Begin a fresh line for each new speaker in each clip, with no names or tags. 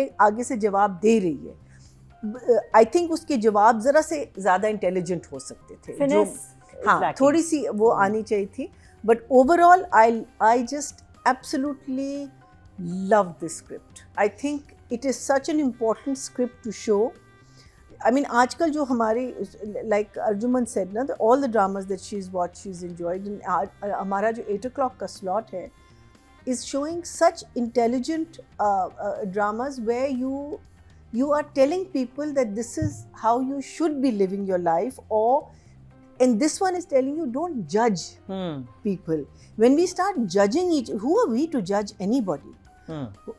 ये आगे से जवाब दे रही है, आई थिंक उसके जवाब ज़रा से ज़्यादा इंटेलिजेंट हो सकते थे, जो हाँ थोड़ी सी वो आनी चाहिए थी. But overall I just absolutely love this script. I think it is such an important script to show. I mean, आजकल जो हमारी like अर्जुमन said ना, all the dramas that she's watched, she's enjoyed. And हमारा जो 8 o'clock का slot है is showing such intelligent dramas where you are telling people that this is how you should be living your life, and this one is telling you don't judge people. When we start judging who are we to judge anybody?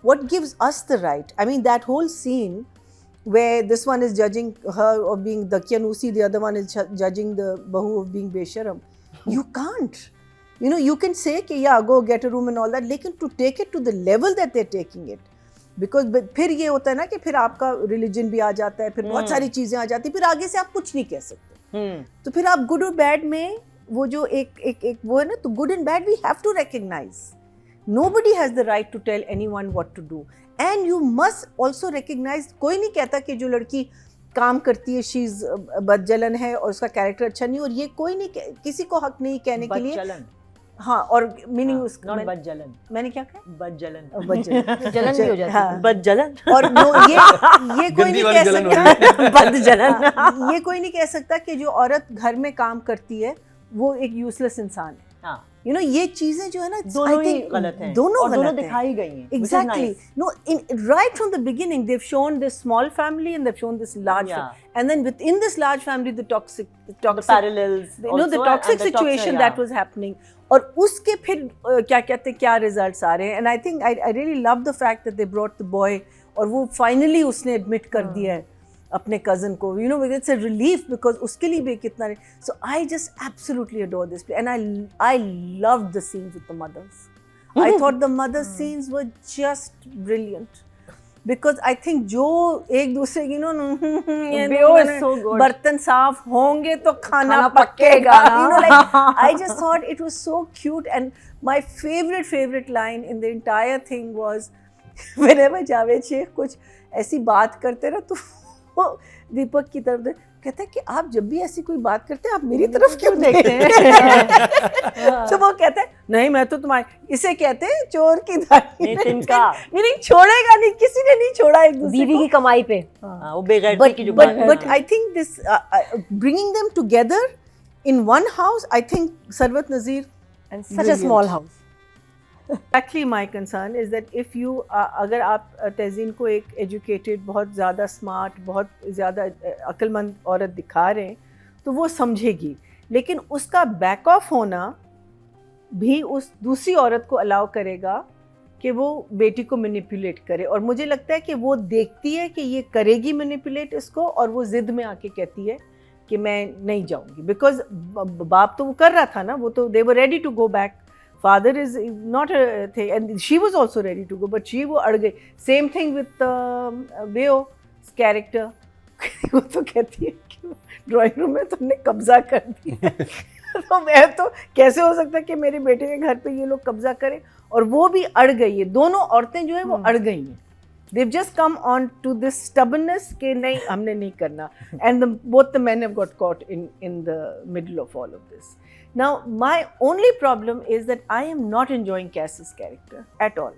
What gives us the right? I mean, that whole scene where this one is judging her of being Dakyanusi, the other one is judging the Bahu of being Besharam. You can't. You know, you can say कि yeah, go get a room and all that, लेकिन to take it to the level that they're taking it, because फिर ये होता है ना कि फिर आपका religion भी आ जाता है, फिर बहुत सारी चीज़ें आ जाती हैं, फिर आगे से आप कुछ नहीं कह सकते. तो फिर आप good और bad में वो जो एक वो है ना, तो good and bad we have to recognize. Nobody has the right to tell anyone what to do. And you must also recognize, कोई नहीं कहता कि जो लड़की काम करती है she's बदजलन है और उसका कैरेक्टर अच्छा नहीं, और ये कोई नहीं, किसी को हक नहीं कहने के लिए. हाँ, और मीनिंग उसका बदजलन, मैंने क्या कहा, बदजलन जलन भी हो जाती है, बदजलन. और ये कोई नहीं कह सकता बदजलन, ये कोई नहीं कह सकता कि जो औरत घर में काम करती है वो एक यूजलेस इंसान है. You know, ये चीजें जो है ना,
दोनों ही गलत हैं, दोनों दिखाई गई हैं.
Exactly. No, right from the beginning they've shown this small family and they've shown this large and then within this large family the toxic
parallels,
the toxic situation that was happening. और उसके फिर क्या कहते हैं, क्या results आ रहे हैं. And I think I really love the fact that they brought the boy, और वो finally उसने admit कर दिया है अपने cousin को. You know, it's a relief because उसके लिए भी कितना. So I just absolutely adore this play, and I loved the scenes with the mothers. I thought the mother scenes were just brilliant because I think जो एक दूसरे की बर्तन साफ होंगे तो खाना पकेगा. You know, like I just thought it was so cute, and my favorite line in the entire thing was whenever Javed Sheikh कुछ ऐसी बात करते ना तो वो दीपक की तरफ कहता है कि आप जब भी ऐसी कोई बात करते हैं आप मेरी तरफ क्यों देखते हैं. तो वो कहता है नहीं, मैं तो तुम्हारे, इसे कहते हैं चोर की दाढ़ी मीनिंग छोड़ेगा नहीं, किसी ने नहीं छोड़ा एक दूसरे
बीवी की कमाई पे. वो बेगैरती की जो बात है.
But I think this bringing them together in one house, I think Sarwat Nazir
and such a small house.
Actually, my concern is that if you अगर आप तहज़ीन को एक educated, बहुत ज़्यादा smart, बहुत ज़्यादा अक्लमंद औरत दिखा रहे हैं तो वो समझेगी, लेकिन उसका बैक ऑफ होना भी उस दूसरी औरत को अलाउ करेगा कि वो बेटी को मैनिपुलेट करे. और मुझे लगता है कि वो देखती है कि ये करेगी मैनिपुलेट इसको, और वो ज़िद में आके कहती है कि मैं नहीं जाऊँगी. बिकॉज बाप तो वो कर रहा था ना, वो तो they were ready to go back. Father is not a thing, and she was also ready to go, but she वो अड़ गई. Same thing with Beo's character. वो तो कहती है कि ड्राइंग रूम में तुमने कब्जा कर दिया. तो मैं तो कैसे हो सकता है कि मेरे बेटे के घर पे ये लोग कब्जा करें, और वो भी अड़ गई है. दोनों औरतें जो है वो अड़ गई हैं. They've just come on to this stubbornness कि नहीं, हमने नहीं करना. And both the men have got caught in the middle of all of this. Now, my only problem is that I am not enjoying Cass's character at all.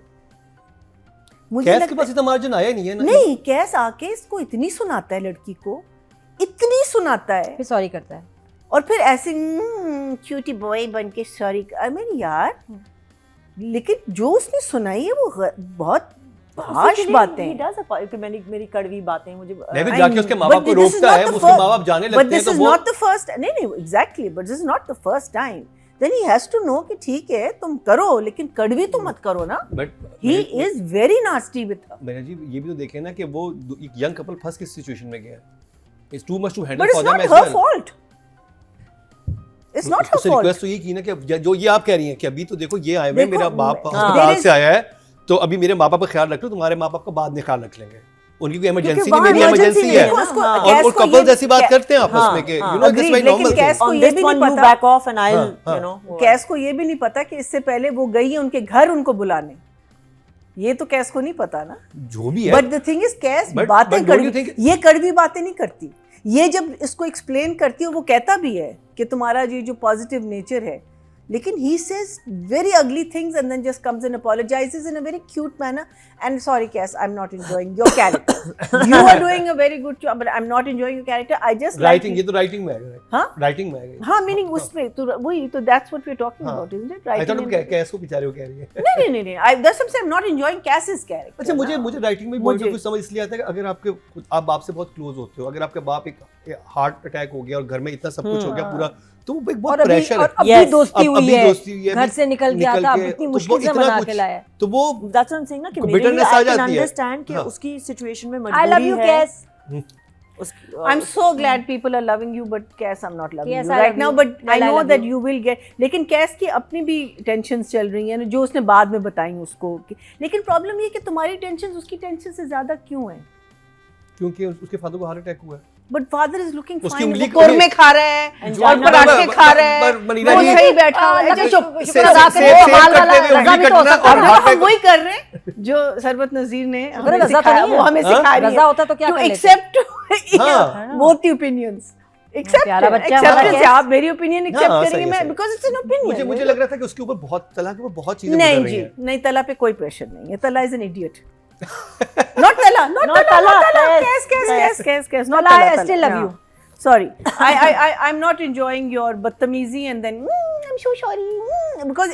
कैस के पास इतना margin आया नहीं है ना.
नहीं, कैस आके इसको इतनी सुनाता है, लड़की को इतनी सुनाता है,
फिर सॉरी करता है,
और फिर ऐसे क्यूटी बॉय बन के सॉरी. आई मीन यार, लेकिन जो उसने सुनाई है वो बहुत हार्श बातें.
मेरी कड़वी बातें मुझे
जाके उसके माँ बाप को रोकता है, उसके माँ बाप जाने लगते हैं, तो वो
not the first, नहीं exactly, but this is not the first time. Then he has to know कि ठीक है तुम करो, लेकिन कड़वी तो मत करो ना.
But
he is very nasty with her.
मैंने जी ये भी तो देखे ना कि वो एक यंग कपल फंस किस सिचुएशन में गया. It's too much to handle for them as well.
But it's not her fault. It's not her fault.
Request तो ये की ना कि जो ये आप कह रही हैं कि अभी तो देखो ये आए हुए, मेरा बाप अस्पताल से आया है, तो अभी मेरे माँ बाप का ख्याल रख लो, तुम्हारे माँ बाप का बाद में ख्याल रख लेंगे. उनकी कोई इमरजेंसी नहीं, मेरी इमरजेंसी है. और कपल्स ऐसी बात करते हैं आपस में कि you know this my normal thing.
कैस को ये भी नहीं पता, back of and I you know, कैस को ये भी नहीं पता कि इससे पहले वो गई है उनके घर उनको बुलाने. ये तो कैस को नहीं पता ना,
जो भी है,
बट द थिंग इज कैस बातें कड़वी, ये कड़वी बातें नहीं करती। ये जब इसको एक्सप्लेन करती है वो कहता भी है कि तुम्हारा ये जो पॉजिटिव नेचर है, लेकिन he says very ugly things and then just comes and apologizes in a very cute manner and sorry Cass, I'm not enjoying your character. You are doing a very good job but I'm not enjoying your character. I just
writing, ये तो writing में है।
हाँ
writing में है।
हाँ meaning उसमें तो वही तो that's what we're talking about, isn't it?
I thought कैस को बेचारे को कह रही है।
नहीं that's what I'm not enjoying Cass's character.
अच्छा, मुझे राइटिंग में पॉइंट ऑफ व्यू समझ इसलिए आता है कि अगर आप बाप से बहुत क्लोज होते हो, अगर आपके बाप एक हार्ट अटैक हो गया और घर में इतना सब कुछ हो गया पूरा, तो वो एक बहुत प्रेशर है।
अभी दोस्ती हुई
है,
घर से निकल गया था, इतनी मुश्किल से मना के लाया,
तो वो
that's what I'm saying ना कि
बिटरनेस आ जाती है।
अंडरस्टैंड कि उसकी सिचुएशन में मजबूरी है।
I love you Cass. I'm
उसकी
so glad people are loving you, but Cass, I'm not loving
Cass,
you
I
right
love
now.
you.
But I
I
know
love
that
you.
you will get. लेकिन Cass की अपनी भी tensions चल रही हैं जो उसने बाद में बताई उसको। लेकिन प्रॉब्लम ये कि तुम्हारी टेंशन्स उसकी टेंशन से ज्यादा क्यों है?
क्योंकि उसके फादर को हार्ट अटैक हुआ है।
But father is looking
उसकी
fine.
उंगली
वो कोरमे खा रहा है और पराठे खा रहा है, वो सही बैठा हुआ है। हम वही कर रहे हैं जो सरबत नजीर ने हमें सिखाया, वो हमें सिखा रही है।
रजा होता तो क्या कर लेते?
Accept both the opinions. आप मेरी ओपिनियन एक्सेप्ट करेंगे मैं, बिकॉज़ इट्स एन ओपिनियन।
मुझे लग रहा था कि उसके ऊपर बहुत तला के वो बहुत चीजें
नहीं
गुजर रही
जी,
हैं।
नहीं, तला पे कोई प्रेशर नहीं है। तला is an idiot. Not Tala, not Tala. Cass, not Tala.
I still love you.
Sorry, I'm not enjoying your बदतमीजी and then I'm so sorry because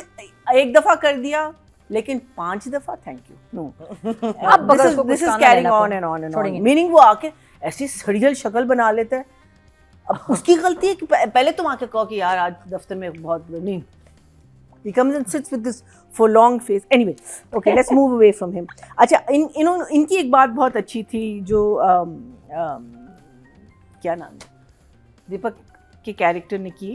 एक दफा कर दिया लेकिन 5 दफा thank you know. This is carrying on and on and on. Meaning वो आके ऐसी सड़ियल शक्ल बना लेता है। अब उसकी गलती है कि पहले तुम आके कहो कि यार आज दफ्तर में बहुत नहीं। He comes and sits with this forlorn face. Anyway, okay, let's move away from him. अच्छा, इनकी एक बात बहुत अच्छी थी जो क्या नाम है, दीपक के कैरेक्टर ने की।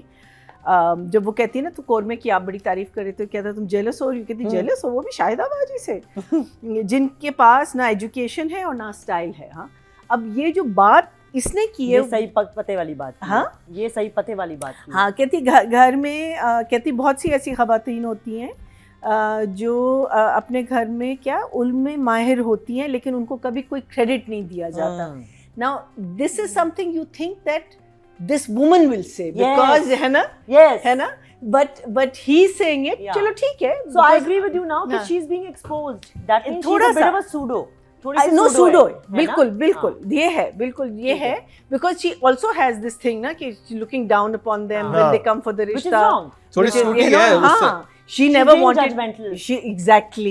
जब वो कहती है ना, तो कोरमे की आप बड़ी तारीफ कर रहे थे, कहता तुम जेलस हो रही हो, कहती जेलस हो वो भी शाहिदाबाजी से जिनके पास ना एजुकेशन है और ना स्टाइल है। हाँ, अब ये जो बात इसने की है,
ये सही पते वाली बात।
हाँ,
ये सही पते वाली बात।
हाँ, कहती घर में कहती बहुत सी ऐसी ख़वातीन होती हैं जो अपने घर में क्या उल्म में माहिर होती हैं, लेकिन उनको कभी कोई क्रेडिट नहीं दिया जाता। Now this is something you think that this woman will say, because है ना, है ना, but he is saying it, चलो ठीक है।
So I agree with you now that she is being exposed. That means she's a bit of a pseudo.
No pseudo, बिल्कुल ये है, बिल्कुल ये है, because she also has this thing ना कि looking down upon them when they come for the
which is
रिश्ता।
wrong.
थोड़ी snooty है उससे।
She never wanted.
Judgmental.
She exactly,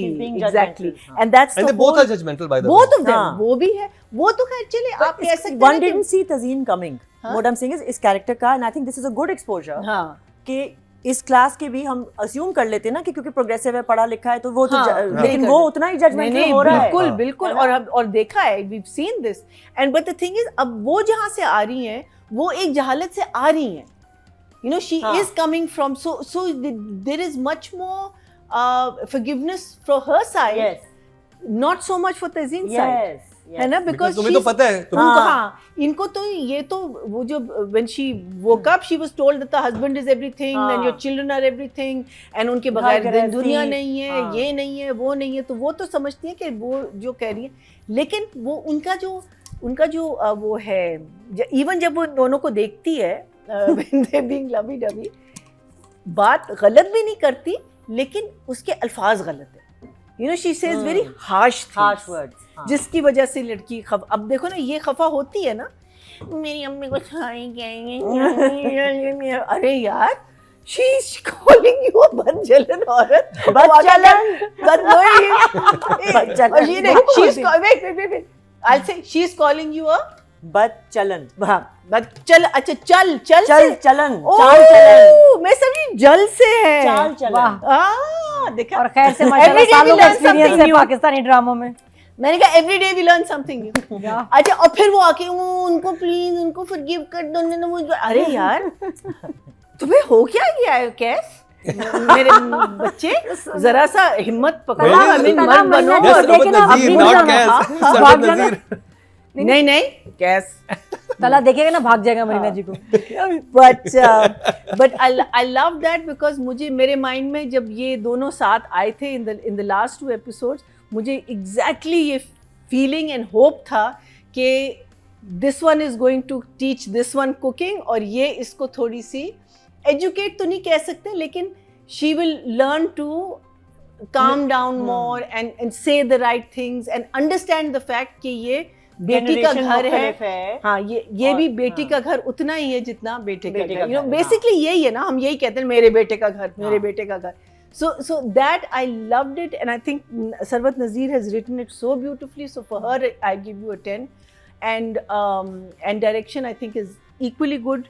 and that's
and
the
they both
whole,
are judgmental by the
both
way.
of them, वो भी है, वो तो खैर चले आप कह सकते हैं।
One didn't see Tazeen coming. What I'm saying is इस character का, and I think this is a good exposure.
हाँ,
कि इस क्लास के भी हम assume कर लेते हैं ना कि क्योंकि प्रोग्रेसिव है, पढ़ा लिखा है, तो वो तो लेकिन वो उतना ही जजमेंटल हो रहा है।
बिल्कुल और देखा है, we've seen this, and but the thing is अब वो जहाँ से आ रही हैं वो एक जहालत से आ रही हैं, you know, she is coming from, so there is much more forgiveness from her side, not so much for Tazeen's side, है ना, because
तुम्हें तो पता है
हाँ, इनको तो ये तो वो जो when she woke up she was told that the husband is everything and your children are everything and उनके बगैर दुनिया नहीं है, ये नहीं है, वो नहीं है, तो वो तो समझती है कि वो जो कह रही है, लेकिन वो उनका जो वो है, इवन जब वो दोनों को देखती है when they being lovey dovey, बात गलत भी नहीं करती लेकिन उसके अल्फाज गलत है, you know, she says very harsh
words,
जिसकी वजह से लड़की अब देखो ना, ये खफा होती है ना, मेरी अम्मी को अरे यार, she is calling you a बदजलन औरत, wait, I'll say she is calling you a
बदचलन।
अच्छा चलन,
चाल-चलन।
मैं समझी जल से है,
चाल-चलन।
देखा,
और खैर से माशाल्लाह सालों का एक्सपीरियंस है पाकिस्तानी ड्रामों में।
मैंने कहा every day we learn something new. अच्छा, और फिर वो आके उनको प्लीज उनको फॉरगिव कर दो। अरे यार, तुम्हें हो क्या गया है कैस? मेरे बच्चे जरा सा हिम्मत पकड़ो, मत बनो। नहीं कैस
तला देखेगा ना, भाग जाएगा मरीना जी को।
But I love that because मुझे मेरे माइंड में जब ये दोनों साथ आए थे इन द लास्ट 2 एपिसोड्स, मुझे एग्जैक्टली ये फीलिंग एंड होप था कि this one is going to teach this one cooking, और ये इसको थोड़ी सी एजुकेट तो नहीं कह सकते, लेकिन she will learn to calm down more and say the right things and understand the fact कि ये बेटी का घर है, हाँ ये भी बेटी का घर उतना ही है जितना बेटे का घर, you know basically यही है ना, हम यही कहते हैं मेरे बेटे का घर, मेरे बेटे का घर. So that I loved it, and I think Sarwat Nazir has written it so beautifully. So for her I give you a 10, and direction I think is equally good.